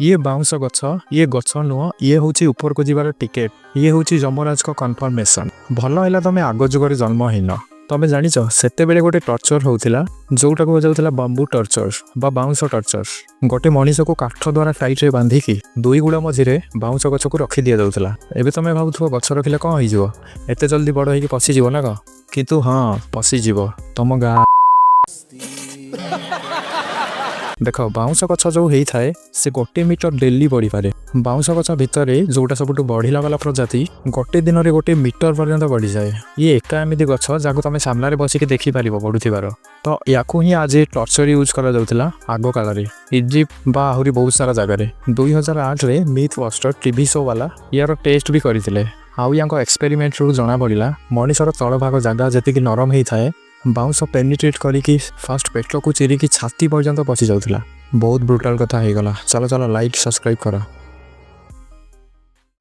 ये बाउंस गछ ये गछ नुह ये हूँ ऊपर को जीवार टिकेट ये हूँ जमराज को कन्फर्मेशन भल है तुम आग जुगर जन्म होन तमें जाच से गोटे टर्चर होता जोटा को जाऊला बंबू टर्चर बा बाउंस टर्चर गोटे मनीष को काठ द्वारा टाइट बांधिकी दुई गुड़ा मझे बाउंस गछ को रखी दि जाऊला एवं तुम भावुव गछ रखिले कौन हो एत जल्दी बड़ हो पशिज ना कह किंतु हाँ पशिज तुम गाँ देख बाउंस गछ जो होता है से गोटे मीटर डेली बढ़ी पारे बाउंस गछ भितर जोटा सब बढ़ीला वाला प्रजाति गोटे दिन में गोटे मीटर पर्यंत बढ़ी जाए ये एका एमती गछ जहाँ तुम सामने बसिक देखिपार बढ़ुवर तो या आज टर्चर यूज करा आग काल इजिप्ट बा आहरी बहुत सारा जगार 2008 रे मिथ बस्टर टीवी शो वाला यार टेस्ट भी करते आउ या एक्सपेरिमेंट रू जना पड़ा मनीषर तल भाग जगह जी नरम होता है बाउंस पेनिट्रेट करिकी फास्ट पेट को चिरिकी छाती पर्यंत पशि जाऊला बहुत ब्रुटाल कथा हो गला चलो चलो लाइक सब्सक्राइब कर।